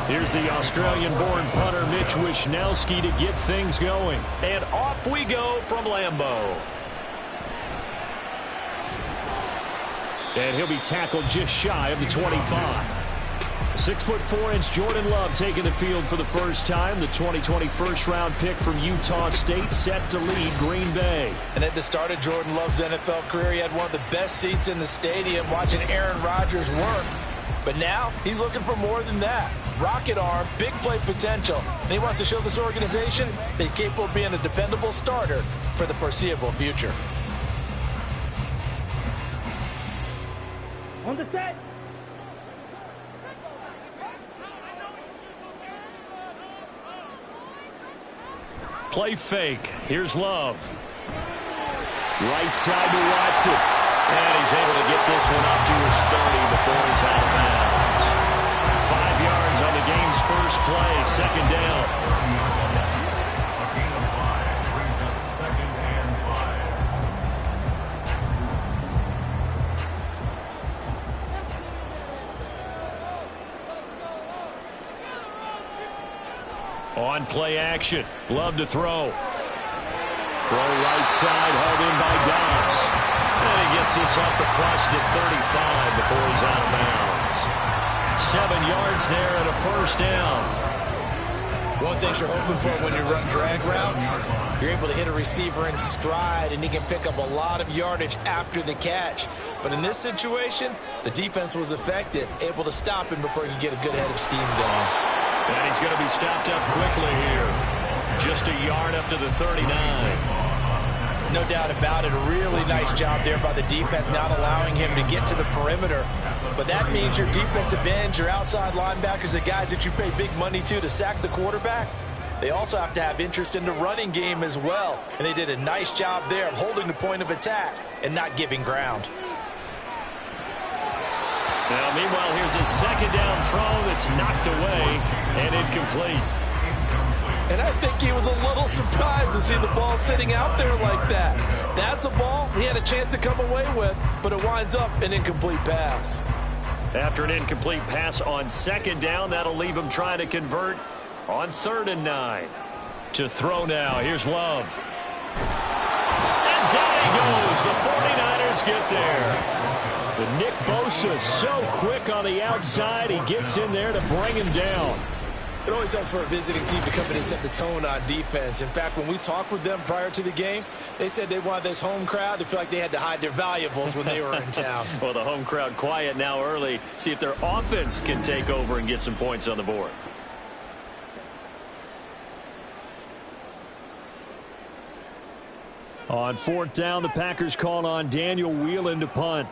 Here's the Australian-born punter Mitch Wishnowsky to get things going. And off we go from Lambeau. And he'll be tackled just shy of the 25. 6'4" Jordan Love taking the field for the first time. The 2020 first-round pick from Utah State set to lead Green Bay. And at the start of Jordan Love's NFL career, he had one of the best seats in the stadium watching Aaron Rodgers work. But now he's looking for more than that. Rocket arm, big play potential. And he wants to show this organization that he's capable of being a dependable starter for the foreseeable future. On the set. Play fake. Here's Love. Right side to Watson. And he's able to get this one up to his 30 before he's out of bounds. 5 yards on the game's first play. Second down. On play action. Love to throw. Throw right side, held in by Dobbs. And he gets this up across the 35 before he's out of bounds. 7 yards there and a first down. One thing you're hoping for when you run drag routes, you're able to hit a receiver in stride, and he can pick up a lot of yardage after the catch. But in this situation, the defense was effective, able to stop him before he could get a good head of steam going. And he's going to be stopped up quickly here. Just a yard up to the 39. No doubt about it. A really nice job there by the defense, not allowing him to get to the perimeter. But that means your defensive ends, your outside linebackers, the guys that you pay big money to sack the quarterback, they also have to have interest in the running game as well. And they did a nice job there of holding the point of attack and not giving ground. Now, meanwhile, here's a second down throw that's knocked away and incomplete. And I think he was a little surprised to see the ball sitting out there like that. That's a ball he had a chance to come away with, but it winds up an incomplete pass. After an incomplete pass on second down, that'll leave him trying to convert on 3rd and 9. To throw now, here's Love. And down he goes. The 49ers get there. But Nick Bosa so quick on the outside, he gets in there to bring him down. It always helps for a visiting team to come in and set the tone on defense. In fact, when we talked with them prior to the game, they said they wanted this home crowd to feel like they had to hide their valuables when they were in town. Well, the home crowd quiet now early. See if their offense can take over and get some points on the board. On 4th down, the Packers call on Daniel Whelan to punt.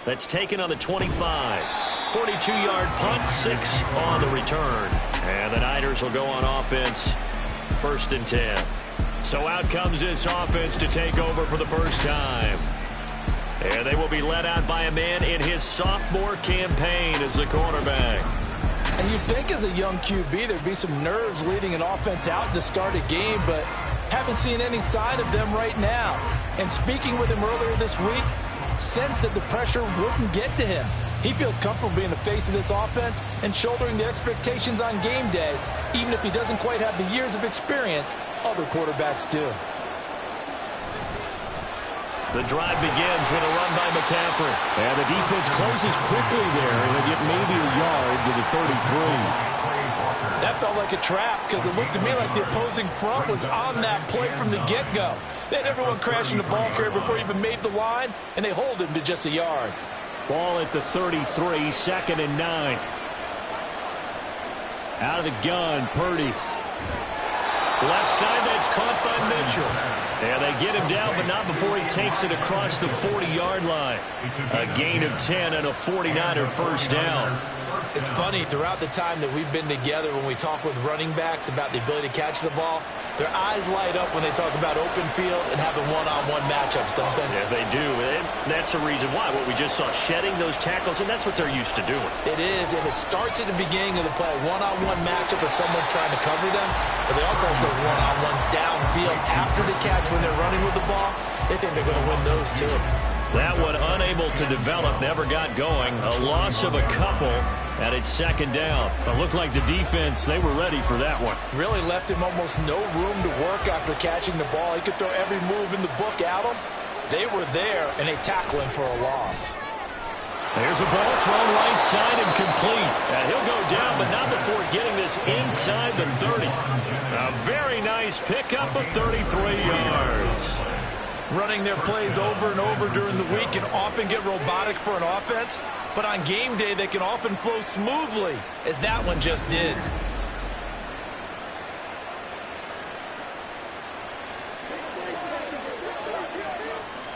That's taken on the 25. 42-yard punt, 6 on the return. And the Niners will go on offense, 1st and 10. So out comes this offense to take over for the first time. And they will be led out by a man in his sophomore campaign as the quarterback. And you'd think as a young QB there'd be some nerves leading an offense out to start a game, but haven't seen any sign of them right now. And speaking with him earlier this week, sensed that the pressure wouldn't get to him. He feels comfortable being the face of this offense and shouldering the expectations on game day, even if he doesn't quite have the years of experience other quarterbacks do. The drive begins with a run by McCaffrey. And the defense closes quickly there, and they get maybe a yard to the 33. That felt like a trap because it looked to me like the opposing front was on that play from the get-go. They had everyone crashing the ball carrier before he even made the line, and they hold him to just a yard. Ball at the 33, 2nd and 9. Out of the gun, Purdy. Left side, that's caught by Mitchell. And they get him down, but not before he takes it across the 40-yard line. A gain of 10 and a 49er first down. It's funny, throughout the time that we've been together when we talk with running backs about the ability to catch the ball, Their eyes light up when they talk about open field and having one-on-one matchups, don't they? Yeah, they do. And that's the reason why. What we just saw, shedding those tackles, and that's what they're used to doing. It is, and it starts at the beginning of the play. One-on-one matchup if someone's trying to cover them, but they also have those one-on-ones downfield after the catch when they're running with the ball. They think they're going to win those too. That one unable to develop, never got going. A loss of a couple, and it's second down. It looked like the defense, they were ready for that one. Really left him almost no room to work after catching the ball. He could throw every move in the book at him. They were there, and they tackle him for a loss. There's a ball thrown right side and complete. And he'll go down, but not before getting this inside the 30. A very nice pickup of 33 yards. Running their plays over and over during the week can often get robotic for an offense, but on game day they can often flow smoothly, as that one just did.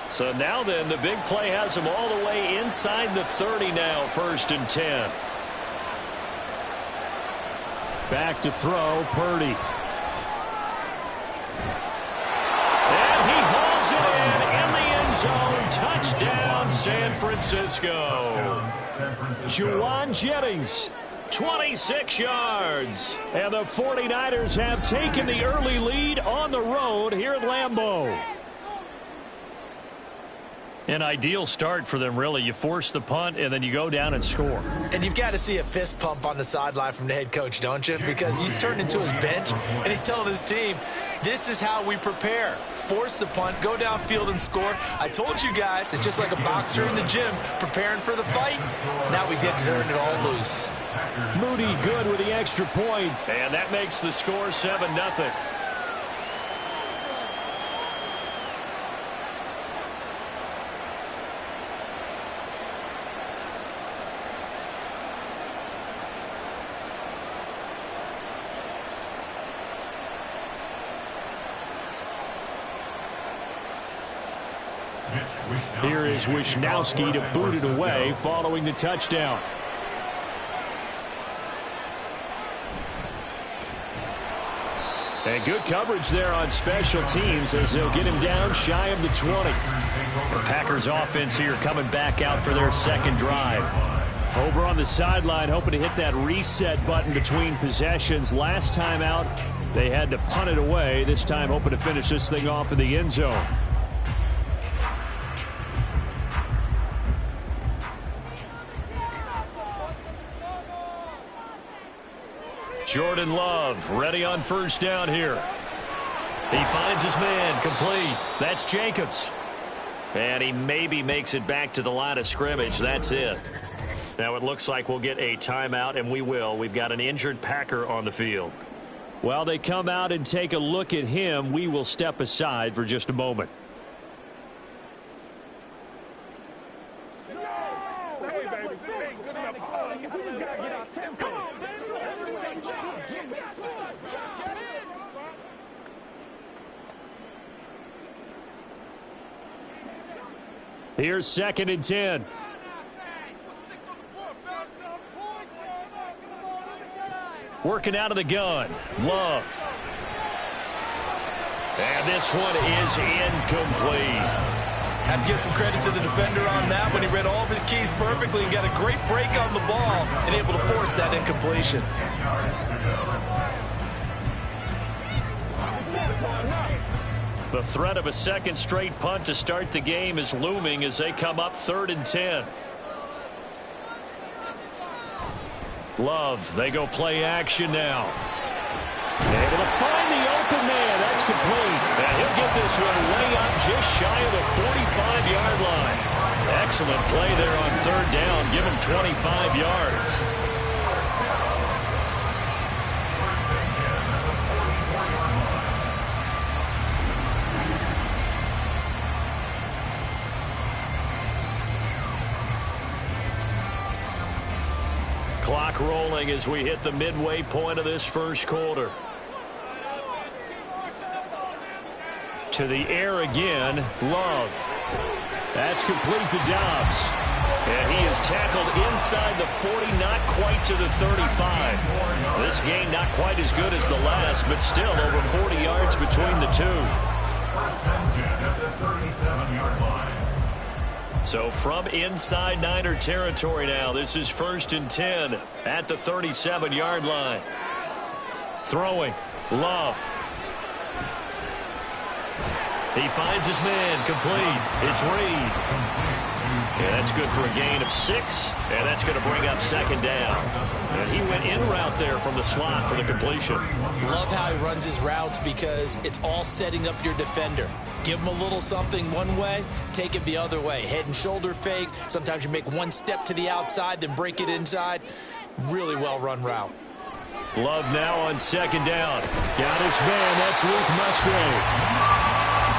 So now then, the big play has them all the way inside the 30 now, 1st and 10. Back to throw, Purdy. And he hauls it in the end zone. Touchdown, San Francisco. Juwan Jennings, 26 yards. And the 49ers have taken the early lead on the road here at Lambeau. An ideal start for them, really. You force the punt, and then you go down and score. And you've got to see a fist pump on the sideline from the head coach, don't you? Because he's turned into his bench, and he's telling his team, this is how we prepare. Force the punt, go downfield and score. I told you guys, it's just like a boxer in the gym preparing for the fight. Now we get to turn it all loose. Moody good with the extra point, and that makes the score 7-0. Here is Wishnowski to boot it away following the touchdown. And good coverage there on special teams as they'll get him down shy of the 20. The Packers offense here coming back out for their second drive. Over on the sideline, hoping to hit that reset button between possessions. Last time out, they had to punt it away. This time hoping to finish this thing off in the end zone. Jordan Love ready on first down here. He finds his man, complete. That's Jacobs. And he maybe makes it back to the line of scrimmage. That's it. Now it looks like we'll get a timeout, and we will. We've got an injured Packer on the field. While they come out and take a look at him, we will step aside for just a moment. Here's 2nd and 10. Working out of the gun. Love. And this one is incomplete. Have to give some credit to the defender on that when he read all of his keys perfectly and got a great break on the ball and able to force that incompletion. The threat of a second straight punt to start the game is looming as they come up 3rd and 10. Love, they go play action now. Able to find the open man. That's complete. And he'll get this one way up just shy of the 45-yard line. Excellent play there on 3rd down. Give him 25 yards. Clock rolling as we hit the midway point of this first quarter. To the air again, Love. That's complete to Dobbs. And he is tackled inside the 40, not quite to the 35. This gain not quite as good as the last, but still over 40 yards between the two. So from inside Niner territory now, this is 1st and 10 at the 37-yard line. Throwing, Love. He finds his man, complete. It's Reed. And that's good for a gain of 6, and that's going to bring up 2nd down. And he went in route there from the slot for the completion. Love how he runs his routes because it's all setting up your defender. Give him a little something one way, take it the other way. Head and shoulder fake. Sometimes you make one step to the outside, then break it inside. Really well-run route. Love now on 2nd down. Got his man. That's Luke Musgrave.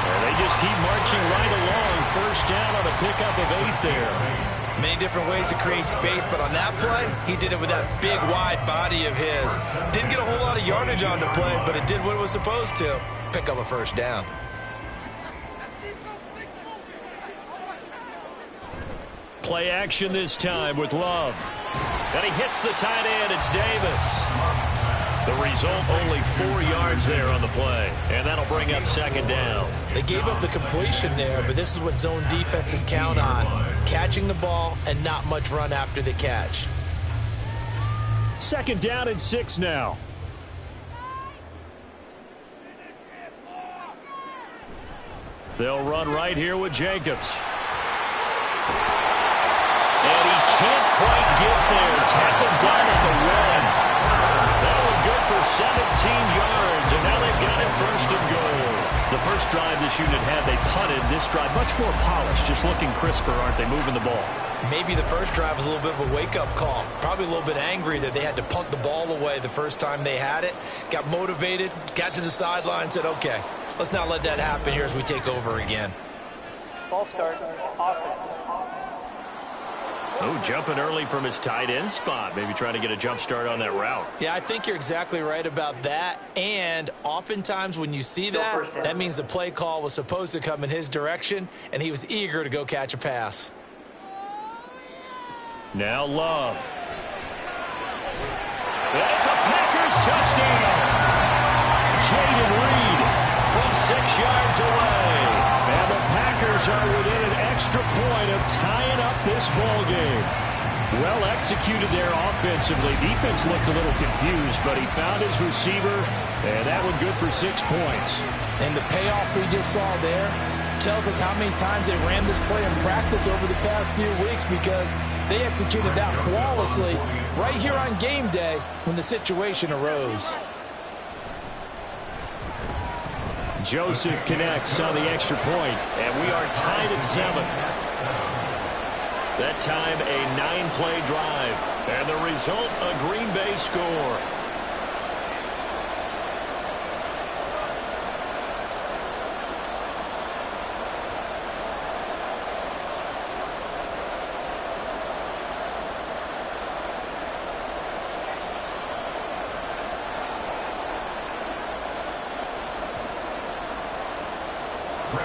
And they just keep marching right along. 1st down on a pickup of 8 there. Many different ways to create space, but on that play, he did it with that big, wide body of his. Didn't get a whole lot of yardage on the play, but it did what it was supposed to. Pick up a 1st down. Play action this time with Love. And he hits the tight end. It's Davis. The result, only 4 yards there on the play. And that'll bring up 2nd down. They gave up the completion there, but this is what zone defenses count on. Catching the ball and not much run after the catch. 2nd down and 6 now. They'll run right here with Jacobs. And he can't quite get there. Tackled down at the 1. That'll be good for 17 yards, and now they've got it 1st and goal. The first drive this unit had, they punted. This drive, much more polished, just looking crisper, aren't they, moving the ball? Maybe the first drive was a little bit of a wake-up call. Probably a little bit angry that they had to punt the ball away the first time they had it. Got motivated, got to the sideline, said, okay, let's not let that happen here as we take over again. Ball start, offense. Oh, jumping early from his tight end spot. Maybe trying to get a jump start on that route. Yeah, I think you're exactly right about that. And oftentimes when you see that, that means the play call was supposed to come in his direction, and he was eager to go catch a pass. Now Love. That's a Packers touchdown. Jaden Reed from 6 yards away. And the Packers are within an extra point of tying up this ball game. Well executed there offensively. Defense looked a little confused, but he found his receiver, and that one good for 6 points. And the payoff we just saw there tells us how many times they ran this play in practice over the past few weeks, because they executed that flawlessly right here on game day when the situation arose. Joseph connects on the extra point, and we are tied at 7. That time a 9-play drive, and the result, a Green Bay score.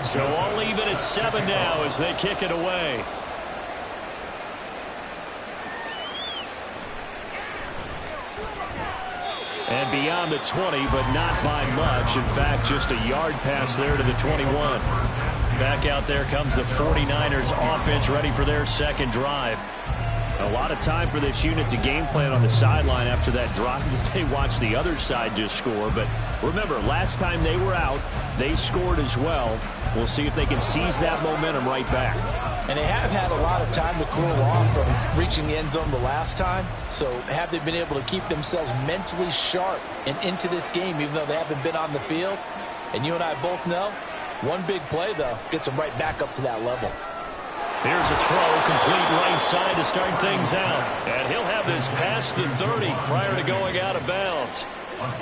So all even at 7 now as they kick it away. And beyond the 20, but not by much. In fact, just a yard pass there to the 21. Back out there comes the 49ers offense, ready for their 2nd drive. A lot of time for this unit to game plan on the sideline after that drive that they watched the other side just score. But remember, last time they were out, they scored as well. We'll see if they can seize that momentum right back. And they have had a lot of time to cool off from reaching the end zone the last time. So have they been able to keep themselves mentally sharp and into this game, even though they haven't been on the field? And you and I both know, one big play, though, gets them right back up to that level. Here's a throw, complete right side to start things out. And he'll have this past the 30 prior to going out of bounds.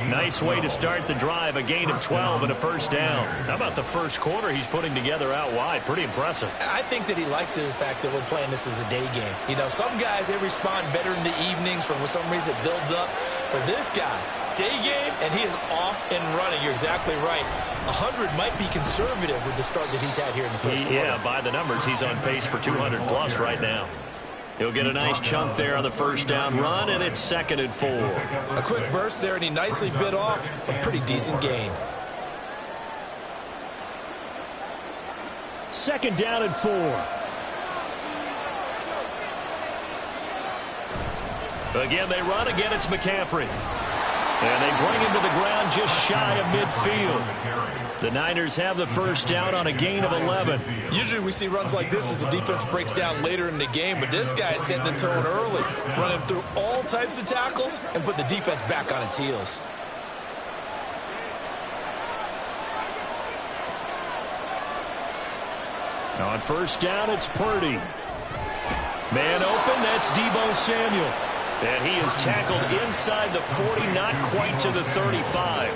Nice way to start the drive, a gain of 12 and a 1st down. How about the first quarter he's putting together out wide? Pretty impressive. I think that he likes the fact that we're playing this as a day game. You know, some guys, they respond better in the evenings. For some reason, it builds up. For this guy, day game, and he is off and running. You're exactly right. 100 might be conservative with the start that he's had here in the first quarter. Yeah, by the numbers, he's on pace for 200 plus right now. He'll get a nice chunk there on the first down run, and it's 2nd and 4. A quick burst there, and he nicely bit off a pretty decent gain. 2nd down and 4. Again, they run. Again, it's McCaffrey. And they bring him to the ground just shy of midfield. The Niners have the first down on a gain of 11. Usually we see runs like this as the defense breaks down later in the game, but this guy is setting the tone early, running through all types of tackles and put the defense back on its heels. On first down, it's Purdy. Man open, that's Deebo Samuel. And he is tackled inside the 40, not quite to the 35.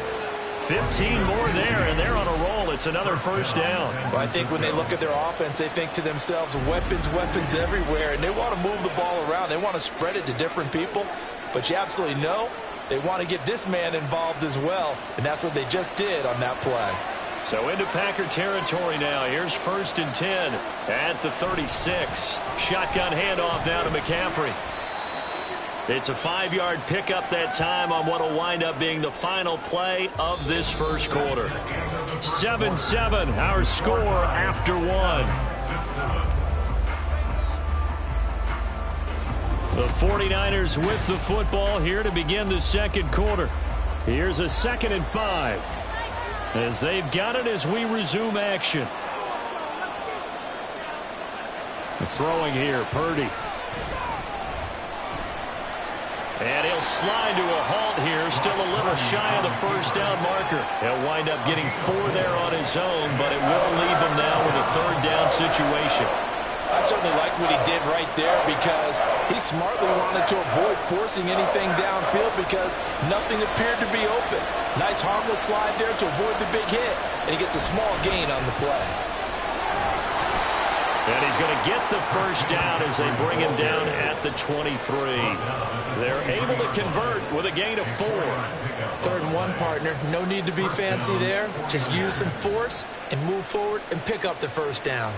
15 more there, and they're on a roll. It's another first down. Well, I think when they look at their offense, they think to themselves, weapons, weapons everywhere, and they want to move the ball around. They want to spread it to different people, but you absolutely know they want to get this man involved as well, and that's what they just did on that play. So into Packer territory now. Here's 1st and 10 at the 36. Shotgun handoff now to McCaffrey. It's a 5-yard pickup that time on what will wind up being the final play of this first quarter. 7-7, our score after 1. The 49ers with the football here to begin the second quarter. Here's a 2nd and 5. As they've got it as we resume action. The throwing here, Purdy. And he'll slide to a halt here, still a little shy of the first down marker. He'll wind up getting 4 there on his own, but it will leave him now with a 3rd down situation. I certainly like what he did right there because he smartly wanted to avoid forcing anything downfield because nothing appeared to be open. Nice harmless slide there to avoid the big hit, and he gets a small gain on the play. And he's going to get the first down as they bring him down at the 23. They're able to convert with a gain of 4. 3rd and 1, partner. No need to be fancy there. Just use some force and move forward and pick up the first down.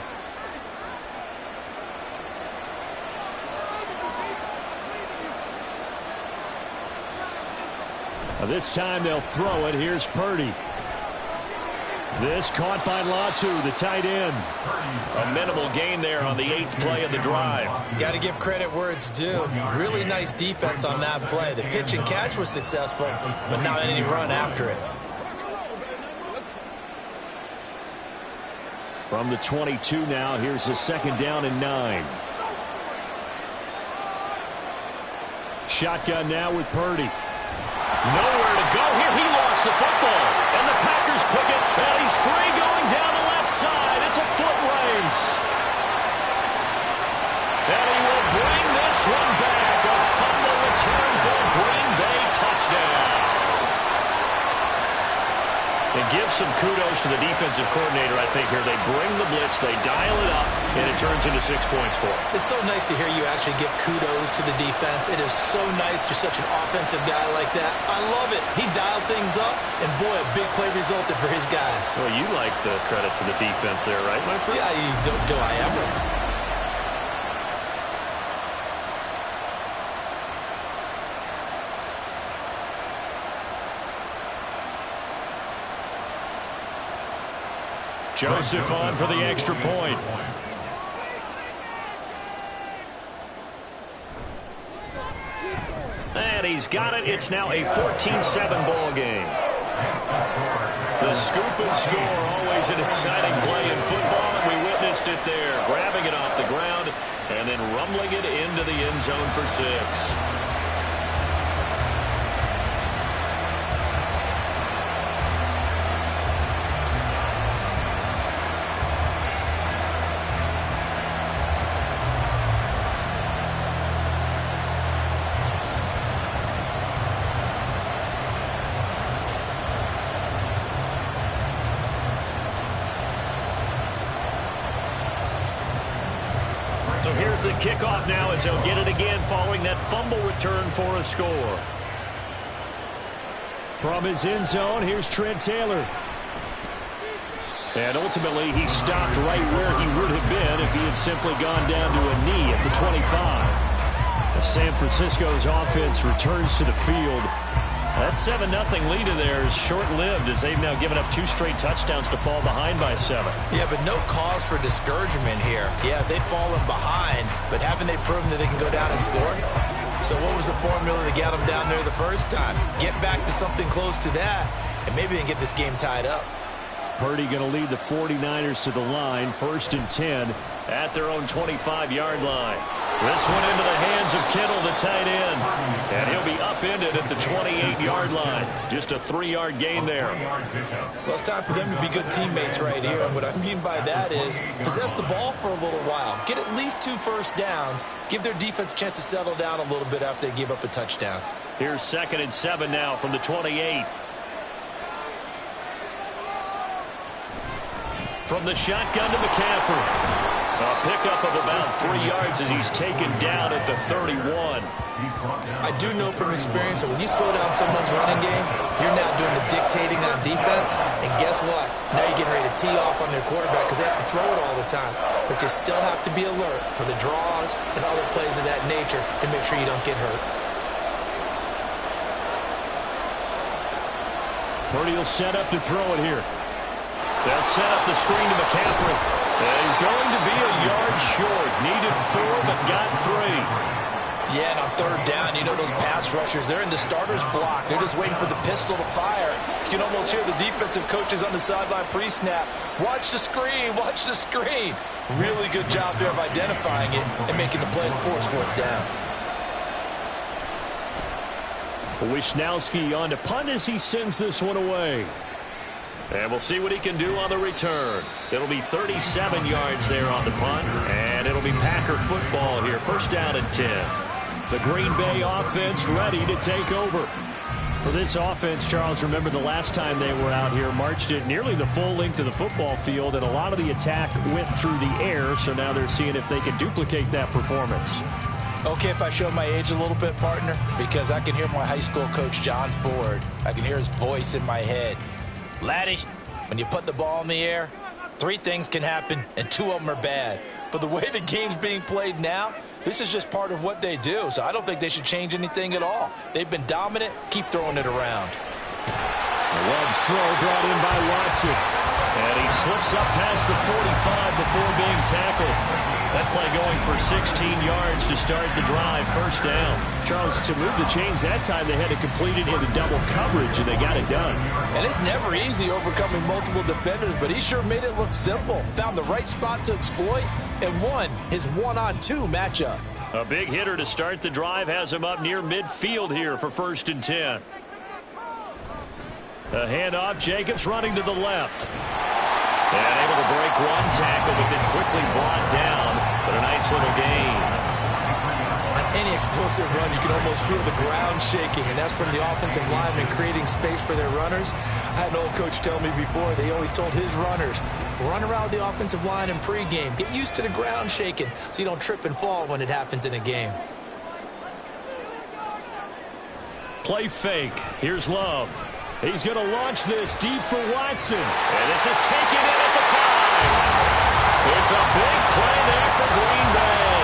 This time they'll throw it. Here's Purdy. This caught by Latu, the tight end. A minimal gain there on the 8th play of the drive. Got to give credit where it's due. Really nice defense on that play. The pitch and catch was successful, but not any run after it. From the 22 now, here's the 2nd down and 9. Shotgun now with Purdy. Nowhere to go here. He lost the football. And the Packers pick it. And he's free going down the left side. It's a foot race. And he will bring this one back. A fumble return for a Green Bay touchdown. And give some kudos to the defensive coordinator, I think, here. They bring the blitz, they dial it up, and it turns into 6 points for them. It's so nice to hear you actually give kudos to the defense. It is so nice you're such an offensive guy like that. I love it. He dialed things up, and boy, a big play resulted for his guys. Well, you like the credit to the defense there, right, my friend? Yeah, do I ever? Joseph on for the extra point. And he's got it. It's now a 14-7 ball game. The scoop and score, always an exciting play in football, and we witnessed it there. Grabbing it off the ground and then rumbling it into the end zone for 6. So here's the kickoff now as he'll get it again following that fumble return for a score. From his end zone, here's Trent Taylor. And ultimately, he stopped right where he would have been if he had simply gone down to a knee at the 25. As San Francisco's offense returns to the field, that 7-0 lead of theirs short-lived as they've now given up 2 straight touchdowns to fall behind by 7. Yeah, but no cause for discouragement here. Yeah, they've fallen behind, but haven't they proven that they can go down and score? So what was the formula that got them down there the first time? Get back to something close to that, and maybe they can get this game tied up. Purdy going to lead the 49ers to the line, 1st and 10 at their own 25-yard line. This one into the hands of Kittle, the tight end. And he'll be upended at the 28-yard line. Just a 3-yard gain there. Well, it's time for them to be good teammates right here. And what I mean by that is possess the ball for a little while. Get at least 2 first downs. Give their defense a chance to settle down a little bit after they give up a touchdown. Here's 2nd and 7 now from the 28. From the shotgun to McCaffrey. A pickup of about 3 yards as he's taken down at the 31. I do know from experience that when you slow down someone's running game, you're now doing the dictating on defense. And guess what? Now you're getting ready to tee off on their quarterback because they have to throw it all the time. But you still have to be alert for the draws and other plays of that nature and make sure you don't get hurt. Purdy will set up to throw it here. They'll set up the screen to McCaffrey. He's going to be a yard short. Needed 4, but got 3. Yeah, and on 3rd down, you know those pass rushers, they're in the starter's block. They're just waiting for the pistol to fire. You can almost hear the defensive coaches on the sideline pre-snap. Watch the screen, watch the screen. Really good job there of identifying it and making the play to force 4th down. Wisnowski on to punt as he sends this one away. And we'll see what he can do on the return. It'll be 37 yards there on the punt, and it'll be Packer football here. 1st down and 10. The Green Bay offense ready to take over. For this offense, Charles, remember the last time they were out here, marched it nearly the full length of the football field, and a lot of the attack went through the air, so now they're seeing if they can duplicate that performance. Okay, if I show my age a little bit, partner, because I can hear my high school coach, John Ford. I can hear his voice in my head. Laddie, when you put the ball in the air, 3 things can happen, and 2 of them are bad. But the way the game's being played now, this is just part of what they do, so I don't think they should change anything at all. They've been dominant. Keep throwing it around. Love's throw brought in by Watson. And he slips up past the 45 before being tackled. That play going for 16 yards to start the drive. 1st down. Charles, to move the chains that time, they had to complete it into double coverage, and they got it done. And it's never easy overcoming multiple defenders, but he sure made it look simple. Found the right spot to exploit and won his 1-on-2 matchup. A big hitter to start the drive has him up near midfield here for 1st and 10. The handoff, Jacobs running to the left. And able to break 1 tackle, but then quickly brought down. But a nice little gain. On any explosive run, you can almost feel the ground shaking, and that's from the offensive linemen creating space for their runners. I had an old coach tell me before, they always told his runners, run around the offensive line in pregame. Get used to the ground shaking so you don't trip and fall when it happens in a game. Play fake. Here's Love. He's going to launch this deep for Watson. And this is taken in at the 5. It's a big play there for Green Bay.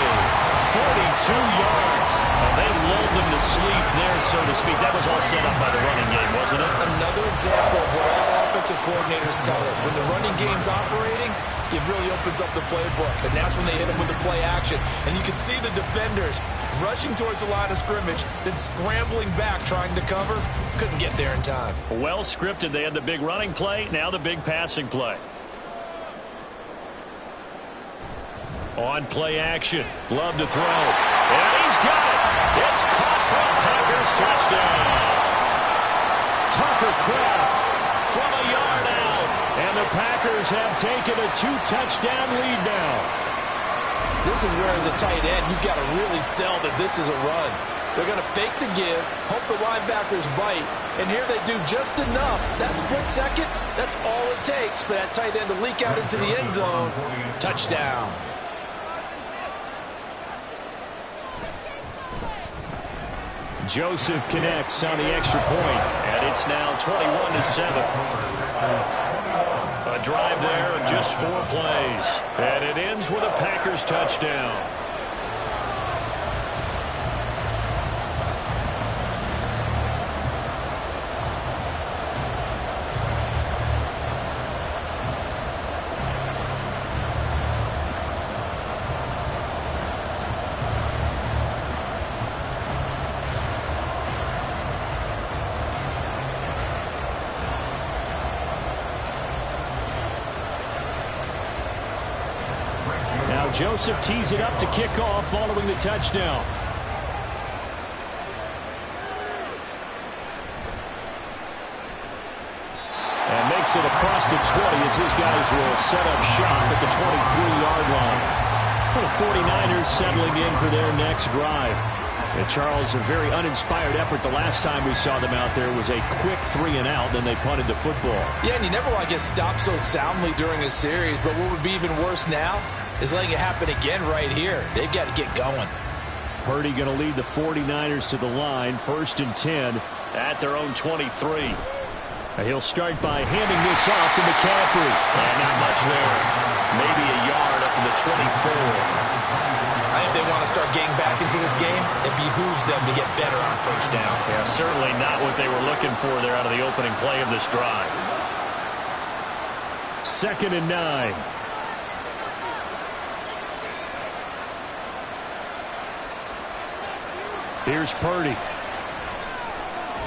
42 yards. They lulled them to sleep there, so to speak. That was all set up by the running game, wasn't it? Another example of what all offensive coordinators tell us. When the running game's operating, it really opens up the playbook. And that's when they hit them with the play action. And you can see the defenders rushing towards the line of scrimmage, then scrambling back, trying to cover. Couldn't get there in time. Well scripted. They had the big running play, now the big passing play. On play action. Love to throw. And he's got it. It's caught for a Packers touchdown. Tucker Kraft from a yard out. And the Packers have taken a 2-touchdown lead now. This is where, as a tight end, you've got to really sell that this is a run. They're going to fake the give, hope the linebackers bite, and here they do just enough. That split second, that's all it takes for that tight end to leak out into the end zone. Touchdown. Joseph connects on the extra point, and it's now 21-7. A A drive there of just 4 plays. And it ends with a Packers touchdown. Joseph tees it up to kick off following the touchdown. And makes it across the 20 as his guys will set up shop at the 23-yard line. The 49ers settling in for their next drive. And Charles, a very uninspired effort. The last time we saw them out there was a quick 3-and-out, then they punted the football. Yeah, and you never want to get stopped so soundly during a series, but what would be even worse now is letting it happen again right here. They've got to get going. Purdy going to lead the 49ers to the line, 1st and 10 at their own 23. He'll start by handing this off to McCaffrey. And not much there. Maybe a yard up to the 24. I think they want to start getting back into this game. It behooves them to get better on 1st down. Yeah, certainly not what they were looking for there out of the opening play of this drive. 2nd and 9. Here's Purdy.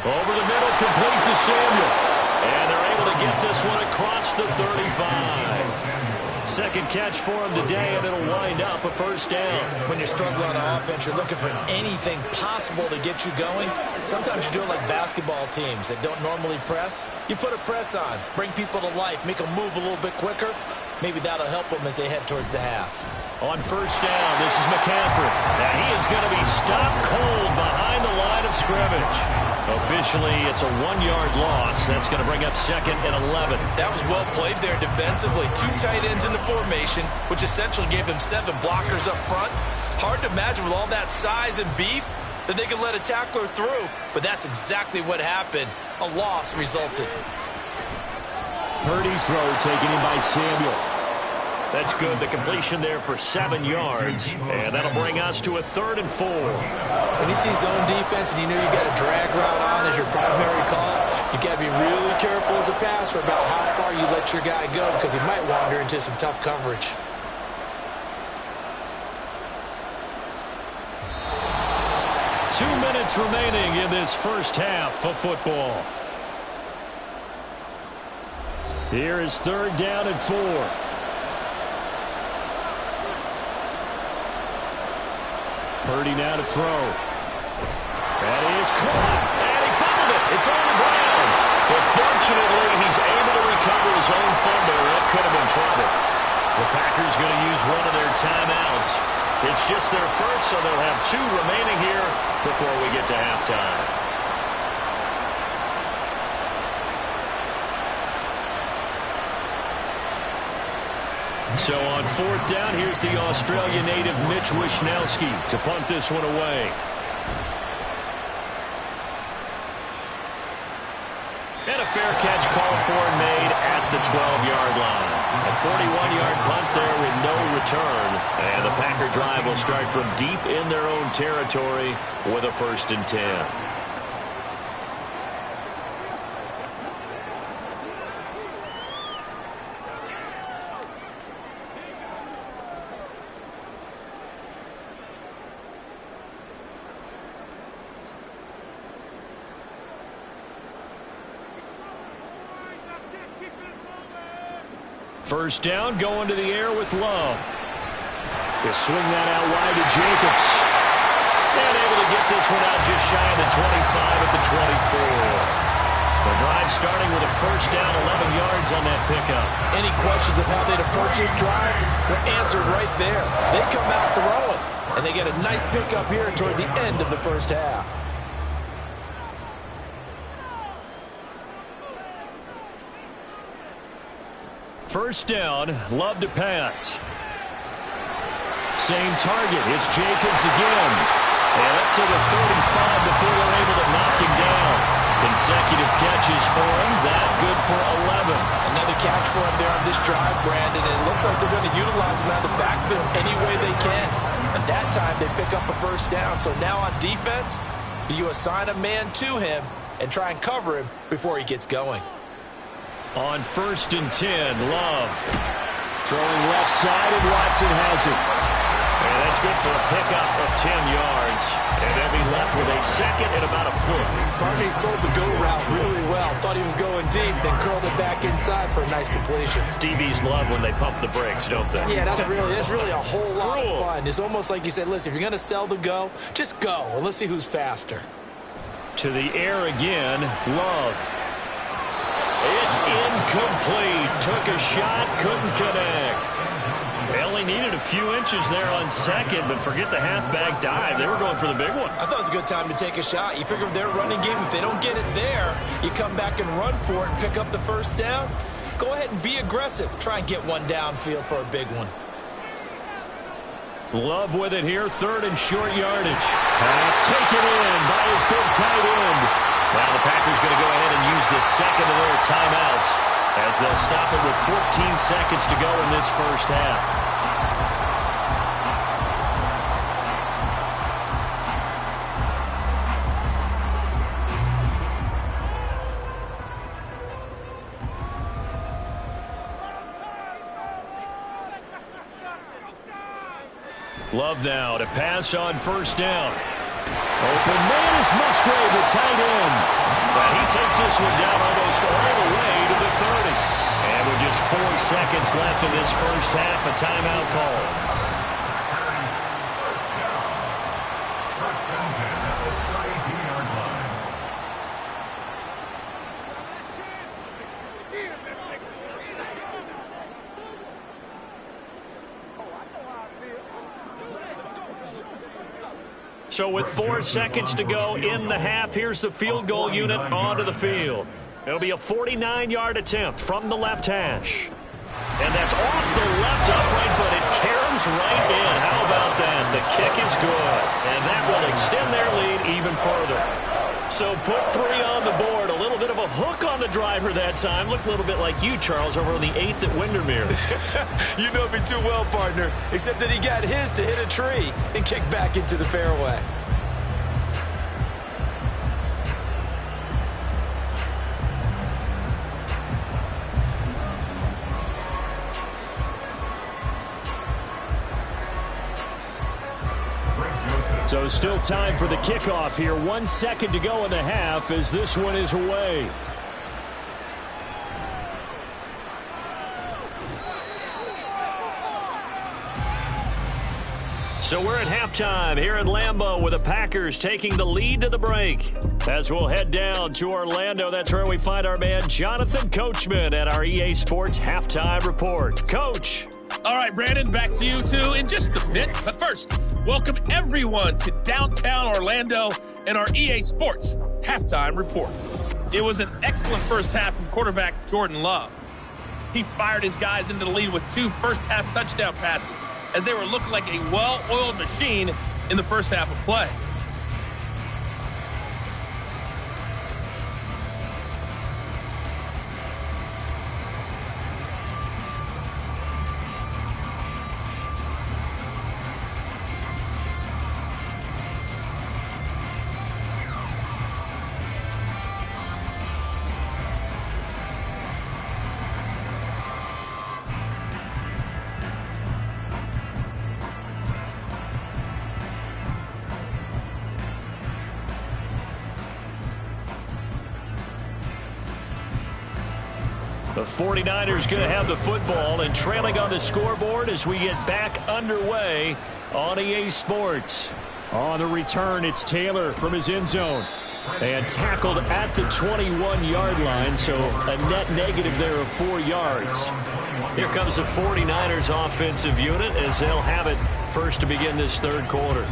Over the middle, complete to Samuel. And they're able to get this one across the 35. Second catch for him today, and it'll wind up a 1st down. When you're struggling on offense, you're looking for anything possible to get you going. Sometimes you do it like basketball teams that don't normally press. You put a press on, bring people to life, make them move a little bit quicker. Maybe that'll help them as they head towards the half. On 1st down, this is McCaffrey. Now he is going to be stopped cold behind the line of scrimmage. Officially, it's a 1-yard loss. That's going to bring up 2nd and 11. That was well played there defensively. 2 tight ends in the formation, which essentially gave them 7 blockers up front. Hard to imagine with all that size and beef that they could let a tackler through, but that's exactly what happened. A loss resulted. Purdy's throw taken in by Samuel. That's good. The completion there for 7 yards. And that'll bring us to a 3rd and 4. When you see zone defense and you know you got a drag route on as your primary call, you got to be really careful as a passer about how far you let your guy go because he might wander into some tough coverage. Two minutes remaining in this first half of football. Here is 3rd down and 4. Purdy now to throw. And he is caught. And he fumbled it. It's on the ground. But fortunately, he's able to recover his own fumble. That could have been trouble. The Packers going to use one of their timeouts. It's just their first, so they'll have 2 remaining here before we get to halftime. So on 4th down, here's the Australian native Mitch Wishnowski to punt this one away. And a fair catch called for and made at the 12-yard line. A 41-yard punt there with no return. And the Packer drive will start from deep in their own territory with a 1st and 10. First down, going to the air with Love. He'll swing that out wide to Jacobs. And able to get this one out just shy of the 25 at the 24. The drive starting with a 1st down, 11 yards on that pickup. Any questions of how they'd approach this drive? They're answered right there. They come out throwing, and they get a nice pickup here toward the end of the first half. First down, Love to pass. Same target, it's Jacobs again. And up to the 35 before they're able to knock him down. consecutive catches for him. That good for 11. Another catch for him there on this drive, Brandon. And it looks like they're going to utilize him out of the backfield any way they can. And that time they pick up a first down. So now on defense, do you assign a man to him and try and cover him before he gets going? On 1st and 10, Love. Throwing left side, and Watson has it. And that's good for a pickup of 10 yards. And they'll be left with a second and about a foot. Barney sold the go route really well. Thought he was going deep, then curled it back inside for a nice completion. DBs love when they pump the brakes, don't they? Yeah, that's really a whole lot of fun. It's almost like you said, listen, if you're going to sell the go, just go. And let's see who's faster. To the air again, Love. It's incomplete. Took a shot, couldn't connect. They only needed a few inches there on second, but forget the halfback dive. They were going for the big one. I thought it was a good time to take a shot. You figure with their running game, if they don't get it there, you come back and run for it and pick up the first down. Go ahead and be aggressive. Try and get one downfield for a big one. Love with it here, 3rd and short yardage. Pass taken in by his big tight end. Now the Packers going to go ahead and use the second of their timeouts as they'll stop it with 14 seconds to go in this first half. Love now to pass on 1st down. Open man is Musgrave, the tight end. But he takes this one down almost all the way to the 30. And with just 4 seconds left in this first half, a timeout call. So with 4 seconds to go in the half, here's the field goal unit onto the field. It'll be a 49-yard attempt from the left hash. And that's off the left upright, but it caroms right in. How about that? The kick is good. And that will extend their lead even further. So put 3 on the board. A little bit of a hook on the driver that time. Looked a little bit like you, Charles, over on the 8th at Windermere. You know me too well, partner. Except that he got his to hit a tree and kick back into the fairway. So still time for the kickoff here. 1 second to go in the half as this one is away. So we're at halftime here at Lambeau with the Packers taking the lead to the break. As we'll head down to Orlando, that's where we find our man Jonathan Coachman at our EA Sports Halftime Report. Coach. All right, Brandon, back to you two in just a bit. But first, welcome everyone to downtown Orlando and our EA Sports Halftime Report. It was an excellent first half from quarterback Jordan Love. He fired his guys into the lead with 2 first-half touchdown passes as they were looking like a well-oiled machine in the first half of play. The 49ers going to have the football and trailing on the scoreboard as we get back underway on EA Sports. On the return, it's Taylor from his end zone. And tackled at the 21-yard line, so a net negative there of 4 yards. Here comes the 49ers offensive unit as they'll have it first to begin this third quarter.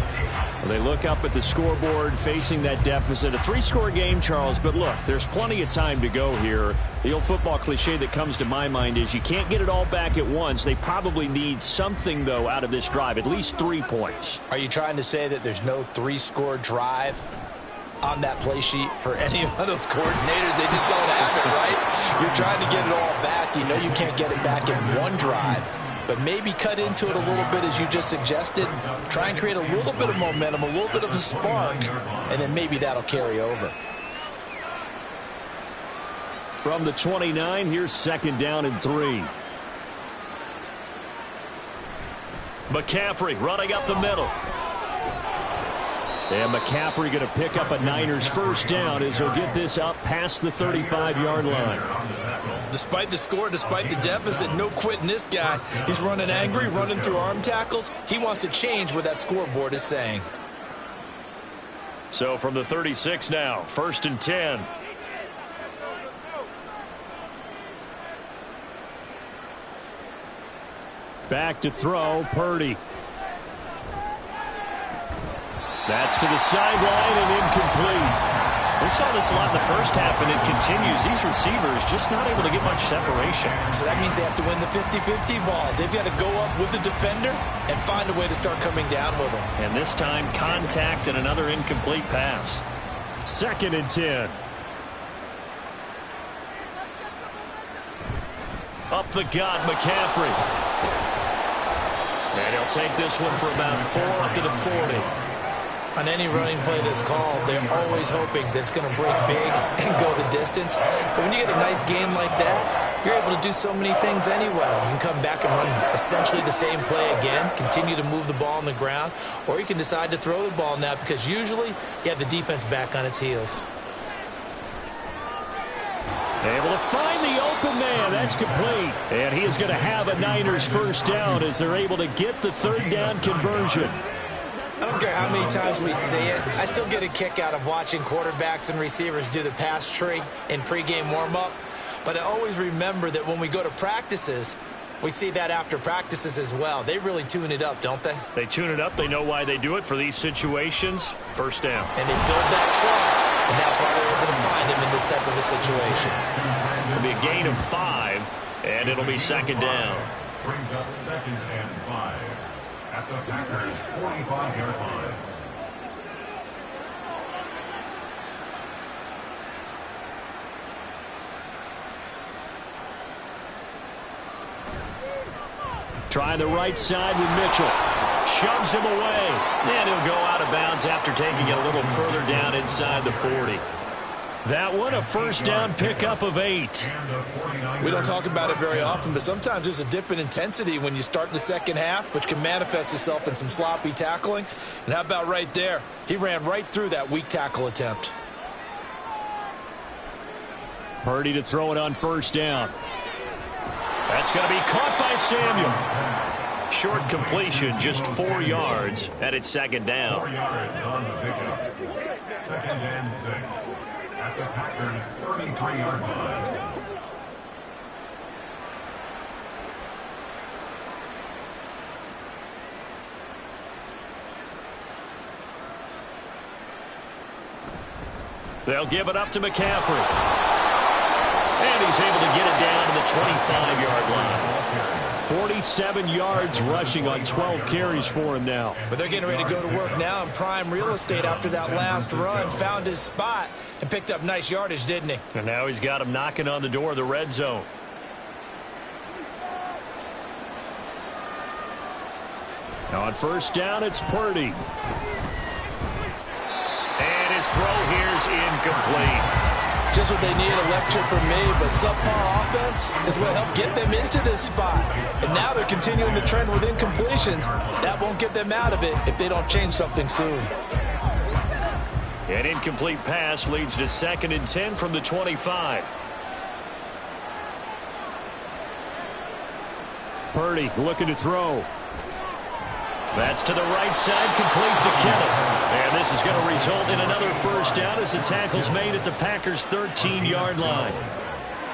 Well, they look up at the scoreboard facing that deficit. A 3-score game, Charles, but look, there's plenty of time to go here. The old football cliche that comes to my mind is you can't get it all back at once. They probably need something, though, out of this drive, at least 3 points. Are you trying to say that there's no 3-score drive? on that play sheet for any of those coordinators. They just don't have it, right? You're trying to get it all back. You know you can't get it back in one drive, but maybe cut into it a little bit as you just suggested. Try and create a little bit of momentum, a little bit of a spark, and then maybe that'll carry over. From the 29, here's 2nd down and 3. McCaffrey running up the middle. And McCaffrey going to pick up a Niners 1st down as he'll get this up past the 35-yard line. Despite the score, despite the deficit, no quitting this guy. He's running angry, running through arm tackles. He wants to change what that scoreboard is saying. So from the 36 now, 1st and 10. Back to throw, Purdy. That's to the sideline and incomplete. We saw this a lot in the first half, and it continues. These receivers just not able to get much separation. So that means they have to win the 50-50 balls. They've got to go up with the defender and find a way to start coming down with them. And this time, contact and another incomplete pass. 2nd and 10. Up the gut, McCaffrey. And he'll take this one for about 4 up to the 40. On any running play that's called, they're always hoping that it's going to break big and go the distance. But when you get a nice game like that, you're able to do so many things anyway. You can come back and run essentially the same play again, continue to move the ball on the ground, or you can decide to throw the ball now because usually you have the defense back on its heels. Able to find the open man. That's complete. And he is going to have a Niners 1st down as they're able to get the 3rd down conversion. I don't care how many times we see it. I still get a kick out of watching quarterbacks and receivers do the pass tree in pregame warm-up. But I always remember that when we go to practices, we see that after practices as well. They really tune it up, don't they? They tune it up. They know why they do it for these situations. 1st down. And they build that trust, and that's why they're able to find him in this type of a situation. It'll be a gain of 5, and it'll be 2nd down. Brings up 2nd and 5 at the Packers' 45-yard line. Trying the right side with Mitchell. Shoves him away. And he'll go out of bounds after taking it a little further down inside the 40. That one, a 1st down pickup of 8. We don't talk about it very often, but sometimes there's a dip in intensity when you start the second half, which can manifest itself in some sloppy tackling. And how about right there? He ran right through that weak tackle attempt. Purdy to throw it on 1st down. That's going to be caught by Samuel. Short completion, just 4 yards, and it's 2nd down. 4 yards on the pickup. 2nd and 6 at the Packers' 33-yard line. They'll give it up to McCaffrey. And he's able to get it down to the 25-yard line. 47 yards rushing on 12 carries for him now. But they're getting ready to go to work now in prime real estate after that last run. Found his spot and picked up nice yardage, didn't he? And now he's got him knocking on the door of the red zone. Now on 1st down, it's Purdy. And his throw here is incomplete. Just what they need, a lecture from me, but subpar offense is what helped get them into this spot. And now they're continuing the trend with incompletions. That won't get them out of it if they don't change something soon. An incomplete pass leads to 2nd and 10 from the 25. Purdy looking to throw. That's to the right side, complete to Kittle. And this is going to result in another 1st down as the tackle's made at the Packers' 13-yard line.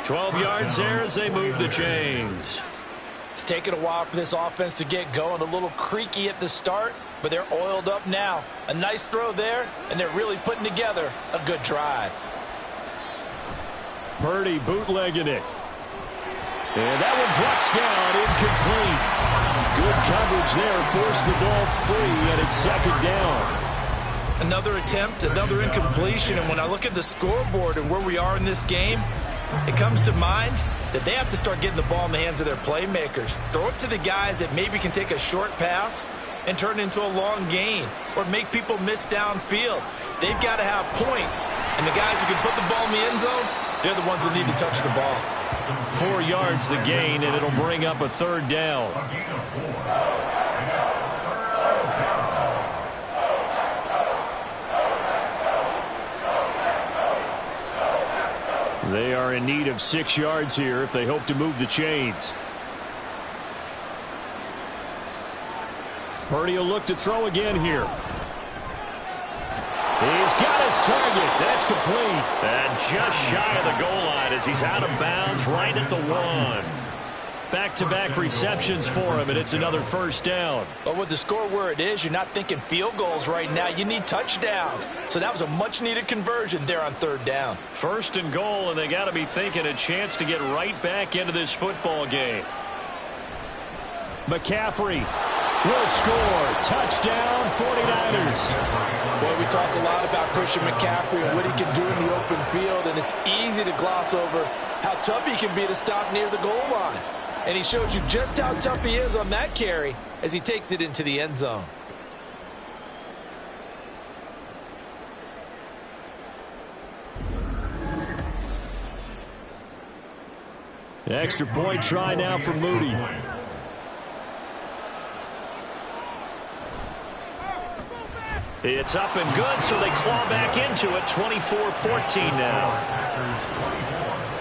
12 yards there as they move the chains. It's taken a while for this offense to get going. A little creaky at the start, but they're oiled up now. A nice throw there, and they're really putting together a good drive. Purdy bootlegging it. And that one drops down, incomplete. Good coverage there, forced the ball free, and it's 2nd down. Another attempt, another incompletion, and when I look at the scoreboard and where we are in this game, it comes to mind that they have to start getting the ball in the hands of their playmakers. Throw it to the guys that maybe can take a short pass and turn it into a long gain or make people miss downfield. They've got to have points, and the guys who can put the ball in the end zone, they're the ones that need to touch the ball. 4 yards the gain, and it'll bring up a third down. A gain of 4. And it's third down. They are in need of 6 yards here if they hope to move the chains. Purdy will look to throw again here. He's got his target. That's complete. And just shy of the goal line as he's out of bounds right at the 1. Back-to-back receptions for him, and it's another first down. But with the score where it is, you're not thinking field goals right now. You need touchdowns. So that was a much-needed conversion there on third down. First and goal, and they got to be thinking a chance to get right back into this football game. McCaffrey will score. Touchdown, 49ers. Boy, we talk a lot about Christian McCaffrey and what he can do in the open field, and it's easy to gloss over how tough he can be to stop near the goal line. And he shows you just how tough he is on that carry as he takes it into the end zone. Extra point try now for Moody. It's up and good, so they claw back into it. 24-14 now.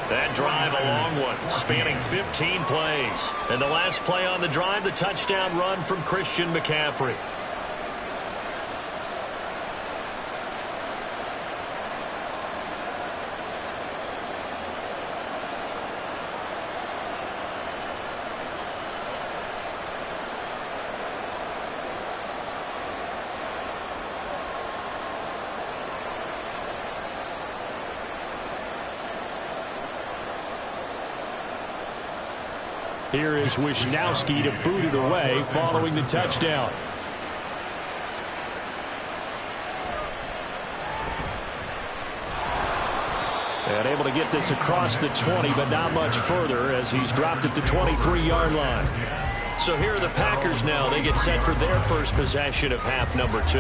That drive, a long one, spanning 15 plays. And the last play on the drive, the touchdown run from Christian McCaffrey. Here is Wisnowski to boot it away following the touchdown. And able to get this across the 20, but not much further as he's dropped it to 23-yard line. So here are the Packers now. They get set for their first possession of half number 2.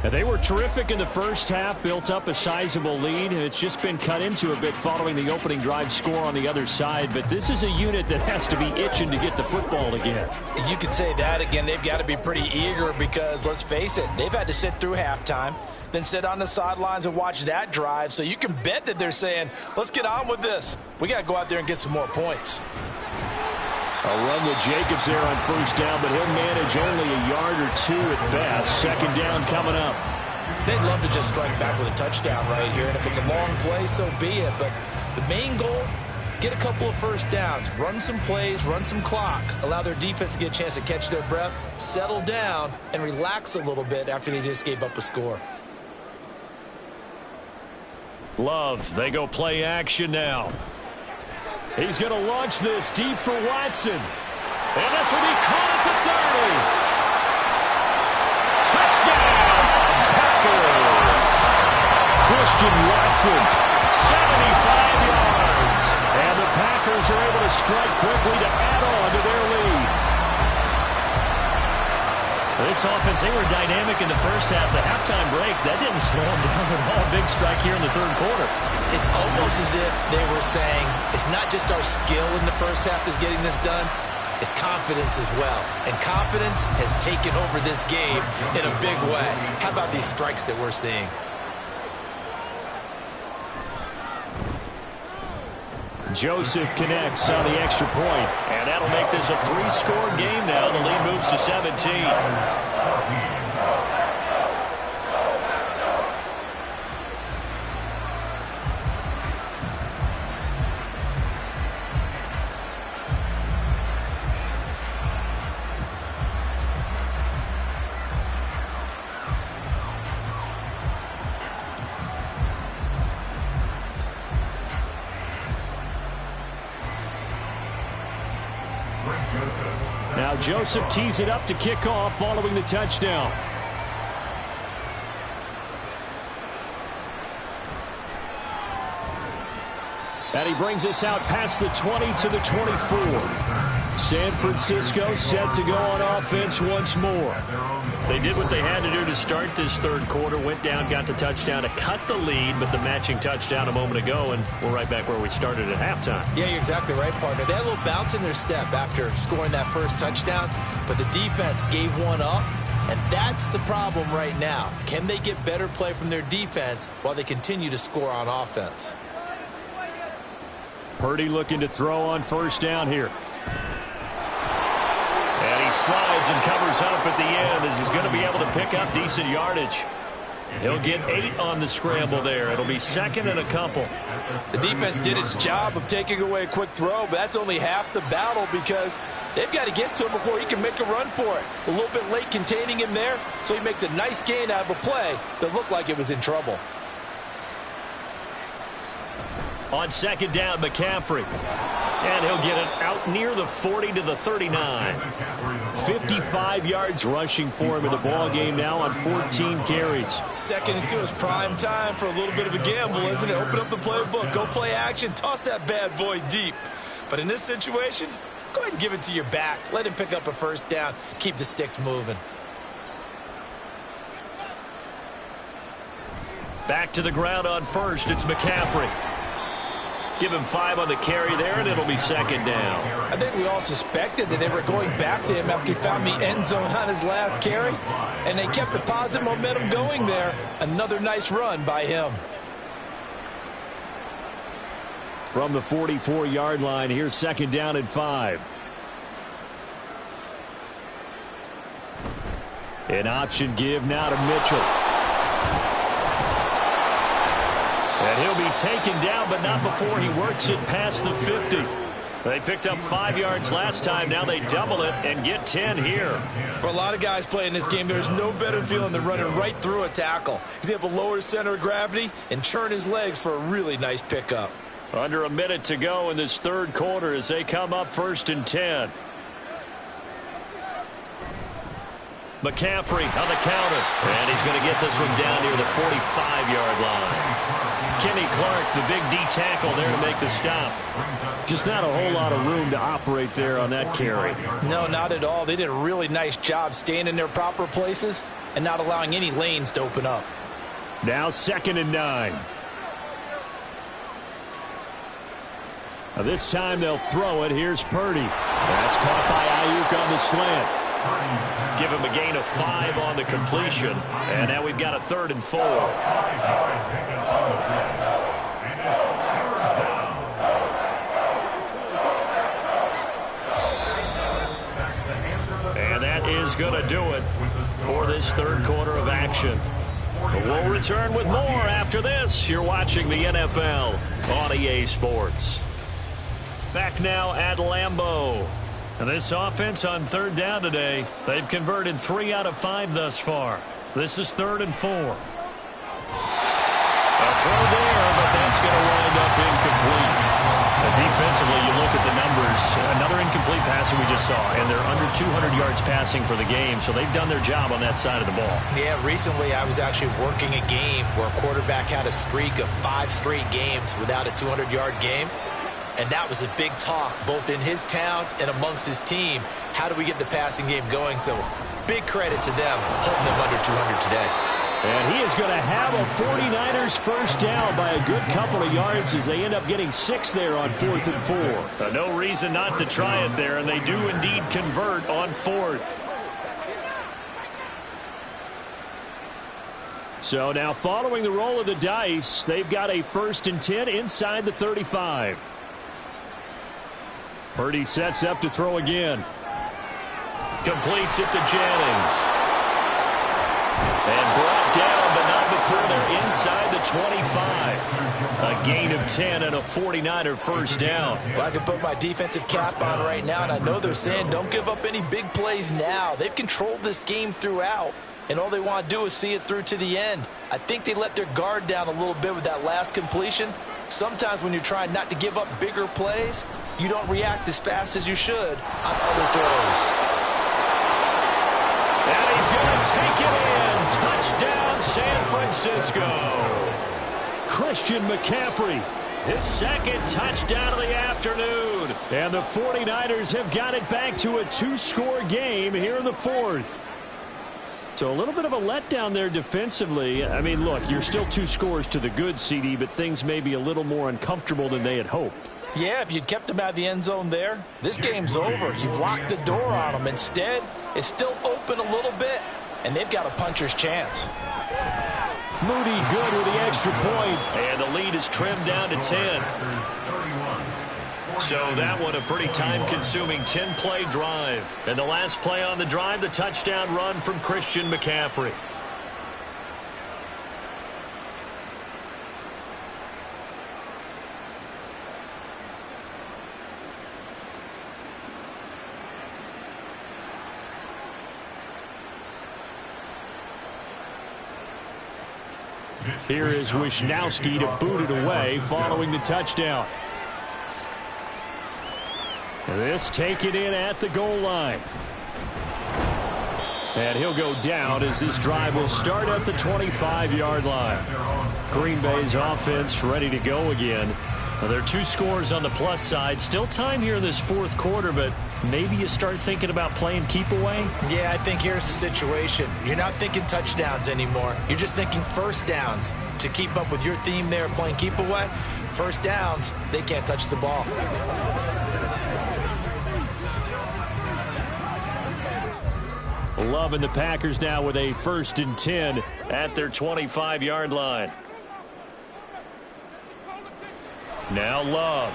And they were terrific in the first half, built up a sizable lead, and it's just been cut into a bit following the opening drive score on the other side. But this is a unit that has to be itching to get the football again. You could say that again. They've got to be pretty eager because, let's face it, they've had to sit through halftime, then sit on the sidelines and watch that drive. So you can bet that they're saying, let's get on with this. We got to go out there and get some more points. A run with Jacobs there on first down, but he'll manage only a yard or 2 at best. Second down coming up. They'd love to just strike back with a touchdown right here, and if it's a long play, so be it. But the main goal, get a couple of first downs, run some plays, run some clock, allow their defense to get a chance to catch their breath, settle down, and relax a little bit after they just gave up a score. Love, they go play action now. He's going to launch this deep for Watson. And this will be caught at the 30. Touchdown, Packers. Christian Watson, 75 yards. And the Packers are able to strike quickly to add on to their lead. This offense, they were dynamic in the first half. The halftime break, that didn't slow them down at all. Big strike here in the third quarter. It's almost as if they were saying, it's not just our skill in the first half that's getting this done, it's confidence as well. And confidence has taken over this game in a big way. How about these strikes that we're seeing? Joseph connects on the extra point, and that'll make this a 3-score game now. The lead moves to 17. Now Joseph tees it up to kick off following the touchdown. And he brings us out past the 20 to the 24. San Francisco set to go on offense once more. They did what they had to do to start this third quarter. Went down, got the touchdown to cut the lead, but the matching touchdown a moment ago, and we're right back where we started at halftime. Yeah, you're exactly right, partner. They had a little bounce in their step after scoring that first touchdown, but the defense gave one up, and that's the problem right now. Can they get better play from their defense while they continue to score on offense? Purdy looking to throw on first down here. And he slides and covers up at the end as he's going to be able to pick up decent yardage. He'll get 8 on the scramble there. It'll be second and a couple. The defense did its job of taking away a quick throw, but that's only half the battle because they've got to get to him before he can make a run for it. A little bit late containing him there, so he makes a nice gain out of a play that looked like it was in trouble. On second down, McCaffrey. And he'll get it out near the 40 to the 39. 55 yards rushing for him in the ball game now on 14 carries. Second and 2 is prime time for a little bit of a gamble, isn't it? Open up the playbook, go play action, toss that bad boy deep. But in this situation, go ahead and give it to your back. Let him pick up a first down. Keep the sticks moving. Back to the ground on first. It's McCaffrey. Give him 5 on the carry there, and it'll be second down. I think we all suspected that they were going back to him after he found the end zone on his last carry, and they kept the positive momentum going there. Another nice run by him. From the 44-yard line, here's second down and 5. An option give now to Mitchell. And he'll be taken down, but not before he works it past the 50. They picked up 5 yards last time. Now they double it and get 10 here. For a lot of guys playing this game, there's no better feeling than running right through a tackle. He's able to lower his center of gravity and churn his legs for a really nice pickup. Under a minute to go in this third quarter as they come up first and 10. McCaffrey on the counter. And he's going to get this one down near the 45-yard line. Kenny Clark, the big D tackle there to make the stop. Just not a whole lot of room to operate there on that carry. No, not at all. They did a really nice job staying in their proper places and not allowing any lanes to open up. Now second and 9. Now this time they'll throw it. Here's Purdy. That's caught by Ayuk on the slant. Give him a gain of 5 on the completion. And now we've got a 3rd and 4. And that is going to do it for this third quarter of action. We'll return with more after this. You're watching the NFL on EA Sports. Back now at Lambeau. And this offense on third down today, they've converted 3 out of 5 thus far. This is 3rd and 4. A throw there, but that's going to wind up incomplete. Defensively, you look at the numbers. Another incomplete pass that we just saw, and they're under 200 yards passing for the game, so they've done their job on that side of the ball. Yeah, recently I was actually working a game where a quarterback had a streak of 5 straight games without a 200-yard game. And that was a big talk, both in his town and amongst his team. How do we get the passing game going? So big credit to them, holding them under 200 today. And he is going to have a 49ers first down by a good couple of yards as they end up getting 6 there on 4th and 4. No reason not to try it there, and they do indeed convert on 4th. So now following the roll of the dice, they've got a 1st and 10 inside the 35. Purdy sets up to throw again. Completes it to Jennings. And brought down, but not before they're inside the 25. A gain of 10 and a 49er first down. Well, I can put my defensive cap on right now, and I know they're saying don't give up any big plays now. They've controlled this game throughout, and all they want to do is see it through to the end. I think they let their guard down a little bit with that last completion. Sometimes when you're trying not to give up bigger plays, you don't react as fast as you should on other throws. And he's going to take it in. Touchdown, San Francisco. Christian McCaffrey His second touchdown of the afternoon. And the 49ers have got it back to a 2-score game here in the fourth. So a little bit of a letdown there defensively. I mean, look, you're still 2 scores to the good, CD, but things may be a little more uncomfortable than they had hoped. Yeah, if you'd kept them out of the end zone there, this game's over. You've locked the door on them. Instead, it's still open a little bit, and they've got a puncher's chance. Moody good with the extra point, and the lead is trimmed down to 10. So that one a pretty time-consuming 10-play drive. And the last play on the drive, the touchdown run from Christian McCaffrey. Here is Wisnowski to boot it away following the touchdown. This taken in at the goal line. And he'll go down as this drive will start at the 25-yard line. Green Bay's offense ready to go again. Well, there are 2 scores on the plus side. Still time here in this fourth quarter, but maybe you start thinking about playing keep away? Yeah, I think here's the situation. You're not thinking touchdowns anymore. You're just thinking first downs. To keep up with your theme there, playing keep away, first downs, they can't touch the ball. Love and the Packers now with a 1st and 10 at their 25-yard line. Now Love.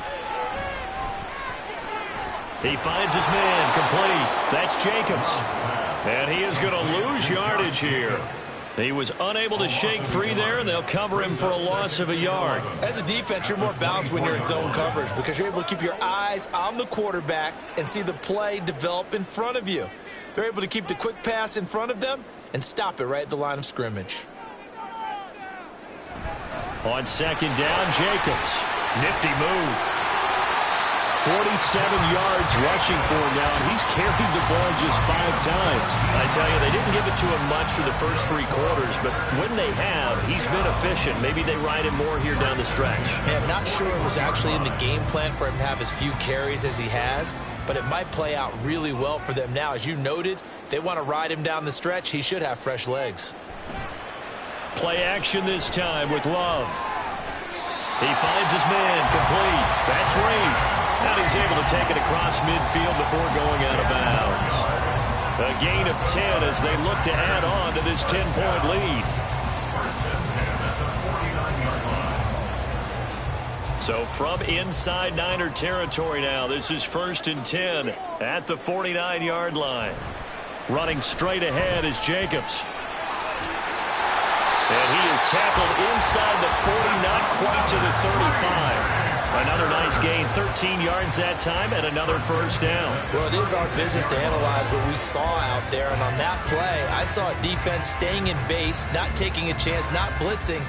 He finds his man complete. That's Jacobs. And he is going to lose yardage here. He was unable to shake free there, and they'll cover him for a loss of a yard. As a defense, you're more balanced when you're in zone coverage because you're able to keep your eyes on the quarterback and see the play develop in front of you. They're able to keep the quick pass in front of them and stop it right at the line of scrimmage. On 2nd down, Jacobs. Nifty move. 47 yards rushing for him now, and he's carried the ball just 5 times. I tell you, they didn't give it to him much for the first 3 quarters, but when they have, he's been efficient. Maybe they ride him more here down the stretch. Yeah, I'm not sure it was actually in the game plan for him to have as few carries as he has, but it might play out really well for them now. As you noted, if they want to ride him down the stretch, he should have fresh legs. Play action this time with Love. He finds his man complete. That's Reed. Now he's able to take it across midfield before going out of bounds. A gain of 10 as they look to add on to this 10-point lead. So from inside Niner territory now, this is 1st and 10 at the 49-yard line. Running straight ahead is Jacobs. And he is tackled inside the 40, not quite to the 35. Another nice gain, 13 yards that time, and another first down. Well, it is our business to analyze what we saw out there, and on that play, I saw a defense staying in base, not taking a chance, not blitzing,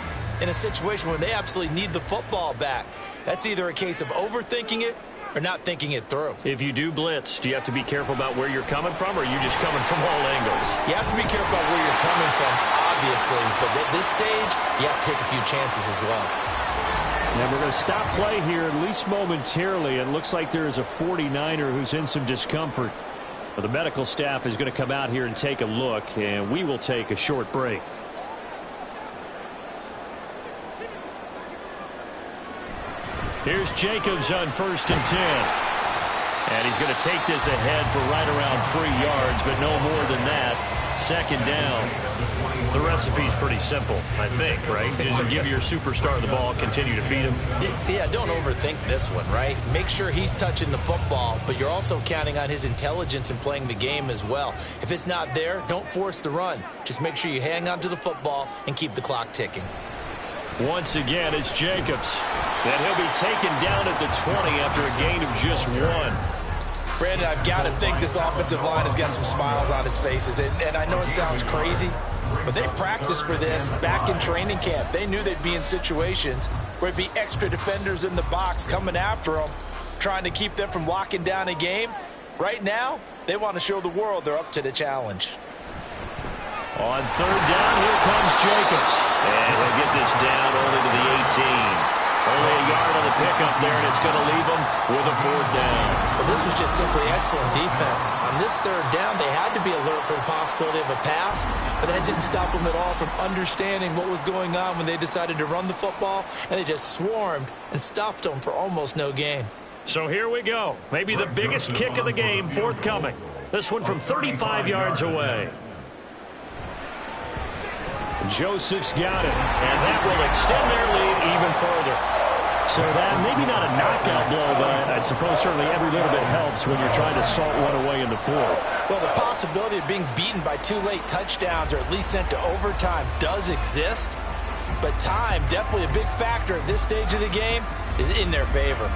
in a situation where they absolutely need the football back. That's either a case of overthinking it or not thinking it through. If you do blitz, do you have to be careful about where you're coming from, or are you just coming from all angles? You have to be careful about where you're coming from, obviously, but at this stage, you have to take a few chances as well. And we're going to stop play here, at least momentarily. It looks like there is a 49er who's in some discomfort. Well, the medical staff is going to come out here and take a look, and we will take a short break. Here's Jacobs on 1st and 10. And he's going to take this ahead for right around 3 yards, but no more than that. 2nd down. The recipe's pretty simple, I think, right? Just give your superstar the ball, continue to feed him. Yeah, don't overthink this one, right? Make sure he's touching the football, but you're also counting on his intelligence in playing the game as well. If it's not there, don't force the run. Just make sure you hang on to the football and keep the clock ticking. Once again, it's Jacobs. And he'll be taken down at the 20 after a gain of just 1. Brandon, I've got to think this offensive line has got some smiles on its faces. And I know it sounds crazy, but they practiced for this back in training camp. They knew they'd be in situations where it'd be extra defenders in the box coming after them, trying to keep them from locking down a game. Right now, they want to show the world they're up to the challenge. On 3rd down, here comes Jacobs. And he'll get this down only to the 18. Only a yard on the pickup there, and it's going to leave them with a 4th down. Well, this was just simply excellent defense. On this 3rd down, they had to be alert for the possibility of a pass, but that didn't stop them at all from understanding what was going on when they decided to run the football, and they just swarmed and stuffed them for almost no gain. So here we go. Maybe the biggest kick of the game forthcoming. This one from 35 yards away. Joseph's got it, and that will extend their lead even further. So that maybe not a knockout blow, but I suppose certainly every little bit helps when you're trying to salt one away in the 4th. Well, the possibility of being beaten by 2 late touchdowns or at least sent to overtime does exist, but time, definitely a big factor at this stage of the game, is in their favor.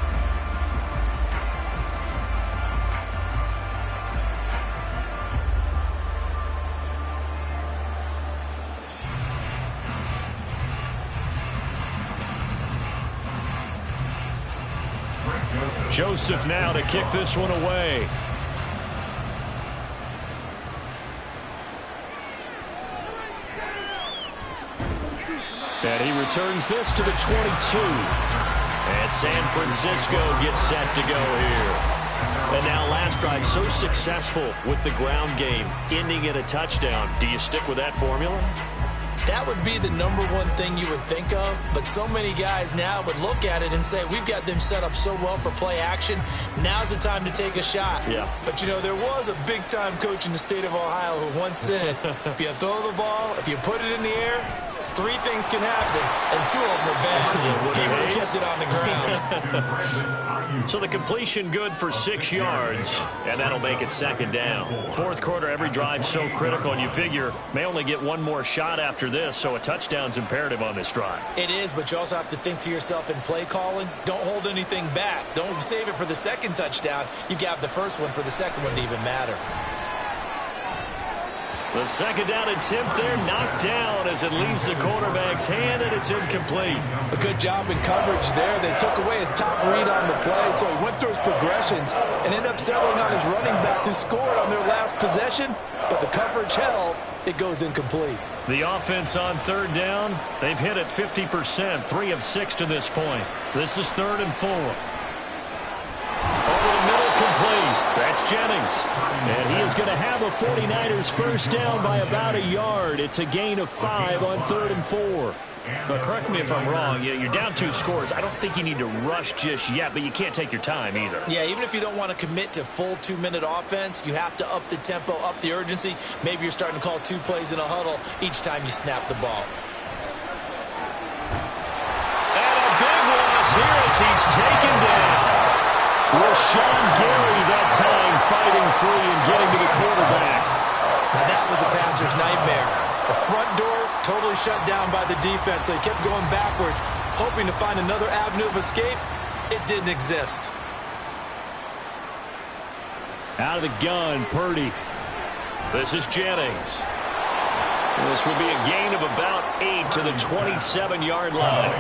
Joseph now to kick this one away. And he returns this to the 22. And San Francisco gets set to go here. And now last drive so successful with the ground game, ending in a touchdown. Do you stick with that formula? That would be the #1 thing you would think of, but so many guys now would look at it and say, we've got them set up so well for play action, now's the time to take a shot. Yeah. But, you know, there was a big-time coach in the state of Ohio who once said, if you throw the ball, if you put it in the air, 3 things can happen, and 2 of them are bad. He would have kept it on the ground. So the completion good for 6 yards, and that'll make it 2nd down. 4th quarter, every drive so critical, and you figure may only get 1 more shot after this, so a touchdown's imperative on this drive. It is, but you also have to think to yourself in play calling, don't hold anything back. Don't save it for the 2nd touchdown. You got the 1st one for the 2nd one to even matter. The 2nd down attempt there knocked down as it leaves the quarterback's hand, and it's incomplete. A good job in coverage there. They took away his top read on the play, so he went through his progressions and ended up settling on his running back who scored on their last possession, but the coverage held. It goes incomplete. The offense on 3rd down, they've hit it 50%, 3 of 6 to this point. This is 3rd and 4. Over the middle, complete. That's Jennings. And he is going to have a 49ers 1st down by about a yard. It's a gain of 5 on 3rd and 4. Now, correct me if I'm wrong. You're down 2 scores. I don't think you need to rush just yet, but you can't take your time either. Yeah, even if you don't want to commit to full 2-minute offense, you have to up the tempo, up the urgency. Maybe you're starting to call 2 plays in a huddle each time you snap the ball. And a big loss here as he's taken down. Rashawn Gary that time fighting free and getting to the quarterback. Now that was a passer's nightmare. The front door totally shut down by the defense, so he kept going backwards, hoping to find another avenue of escape. It didn't exist. Out of the gun, Purdy. This is Jennings. This would be a gain of about 8 to the 27-yard line.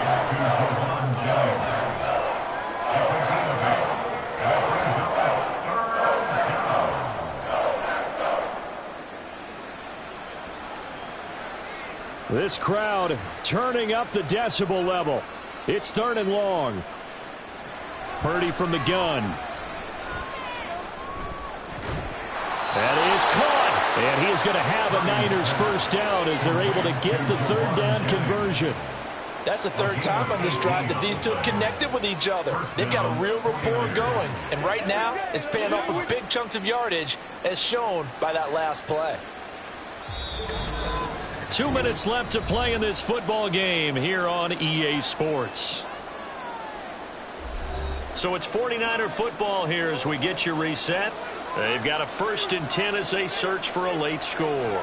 This crowd turning up the decibel level. It's 3rd and long. Purdy from the gun. That is caught. And he is going to have a Niners 1st down as they're able to get the 3rd down conversion. That's the 3rd time on this drive that these 2 have connected with each other. They've got a real rapport going. And right now, it's paying off with big chunks of yardage, as shown by that last play. 2 minutes left to play in this football game here on EA Sports. So it's 49er football here as we get you reset. They've got a 1st and 10 as they search for a late score.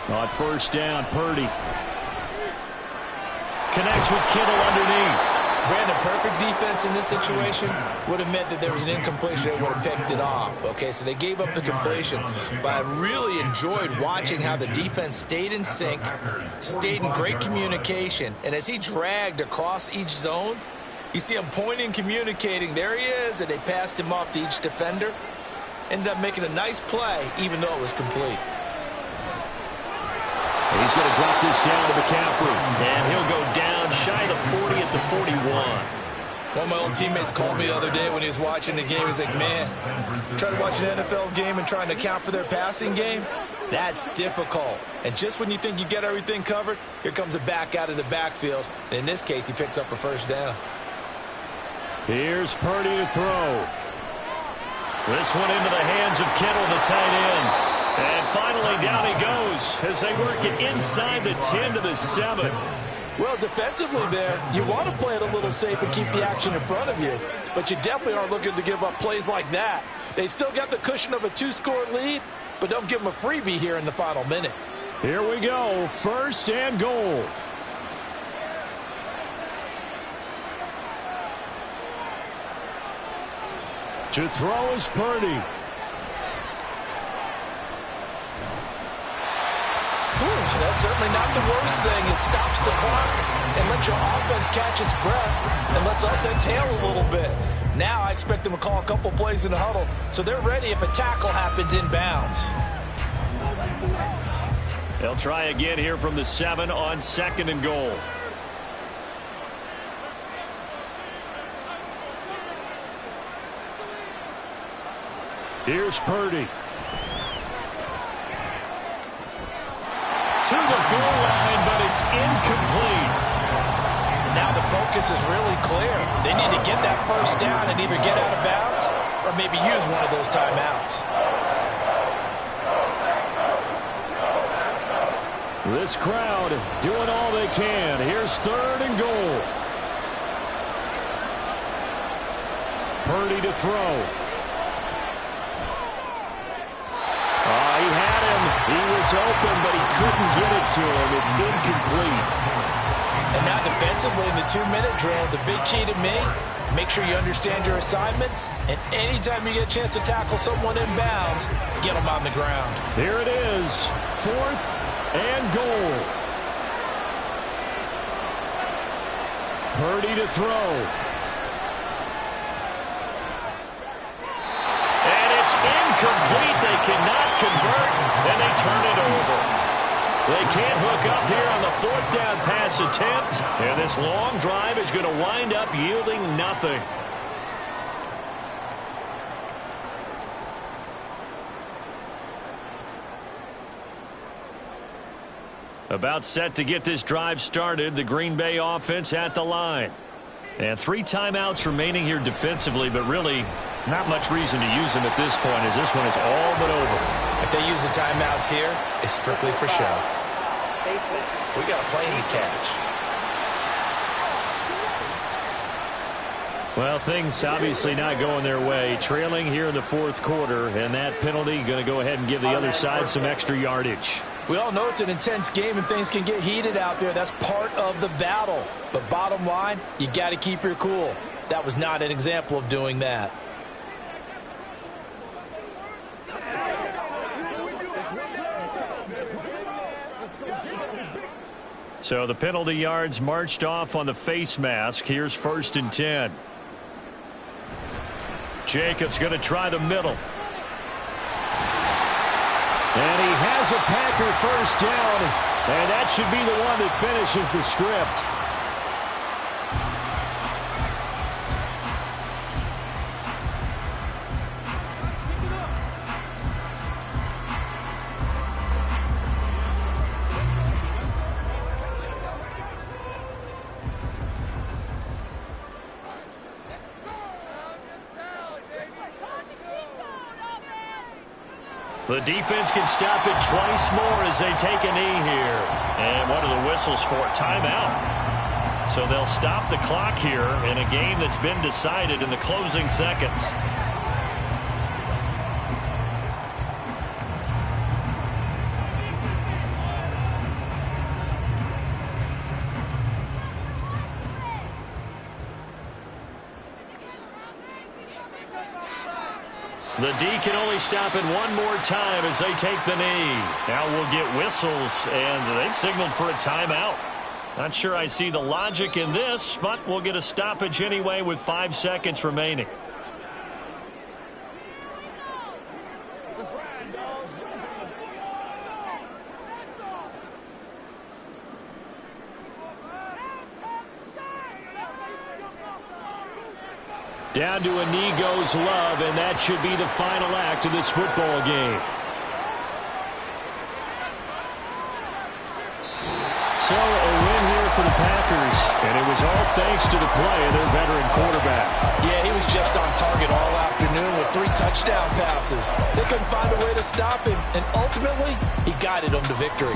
On 1st down, Purdy connects with Kittle underneath. Brandon, perfect defense in this situation would have meant that there was an incompletion that would have picked it off. Okay, so they gave up the completion. But I really enjoyed watching how the defense stayed in sync, stayed in great communication. And as he dragged across each zone, you see him pointing, communicating. There he is, and they passed him off to each defender. Ended up making a nice play, even though it was complete. He's going to drop this down to McCaffrey. And he'll go down shy of the 40 at the 41. One of my old teammates called me the other day when he was watching the game. He's like, man, trying to watch an NFL game and trying to account for their passing game? That's difficult. And just when you think you get everything covered, here comes a back out of the backfield. And in this case, he picks up a first down. Here's Purdy to throw. This one into the hands of Kittle, the tight end. And finally, down he goes as they work it inside the 10 to the 7. Well, defensively there, you want to play it a little safe and keep the action in front of you. But you definitely aren't looking to give up plays like that. They still got the cushion of a 2-score lead, but don't give them a freebie here in the final minute. Here we go, first and goal. To throw is Purdy. That's certainly not the worst thing. It stops the clock and lets your offense catch its breath and lets us exhale a little bit. Now I expect them to call a couple plays in the huddle so they're ready if a tackle happens inbounds. They'll try again here from the 7 on 2nd and goal. Here's Purdy. To the goal line, but it's incomplete. Now the focus is really clear. They need to get that first down and either get out of bounds or maybe use one of those timeouts. This crowd doing all they can. Here's 3rd and goal. Purdy to throw. He had him. He was open, but he couldn't get it to him. It's incomplete. And now defensively in the 2-minute drill, the big key to me, make sure you understand your assignments, and anytime you get a chance to tackle someone in bounds, get them on the ground. Here it is, 4th and goal. Purdy to throw. And it's incomplete. They cannot convert, and they turn it over. They can't hook up here on the 4th down pass attempt, and this long drive is going to wind up yielding nothing. About set to get this drive started, the Green Bay offense at the line. And 3 timeouts remaining here defensively, but really not much reason to use them at this point as this one is all but over. If they use the timeouts here, it's strictly for show. We got a plane to catch. Well, things obviously not going their way. Trailing here in the 4th quarter, and that penalty going to go ahead and give the other side some extra yardage. We all know it's an intense game and things can get heated out there. That's part of the battle. But bottom line, you got to keep your cool. That was not an example of doing that. So the penalty yards marched off on the face mask. Here's 1st and 10. Jacobs going to try the middle. And he has a Packer first down, and that should be the one that finishes the script. The defense can stop it twice more as they take a knee here. And what are the whistles for? Timeout. So they'll stop the clock here in a game that's been decided in the closing seconds. The D can only stop it one more time as they take the knee. Now we'll get whistles, and they've signaled for a timeout. Not sure I see the logic in this, but we'll get a stoppage anyway with 5 seconds remaining. Down to a knee goes Love, and that should be the final act of this football game. So a win here for the Packers, and it was all thanks to the play of their veteran quarterback. Yeah, he was just on target all afternoon with 3 touchdown passes. They couldn't find a way to stop him, and ultimately, he guided them to victory.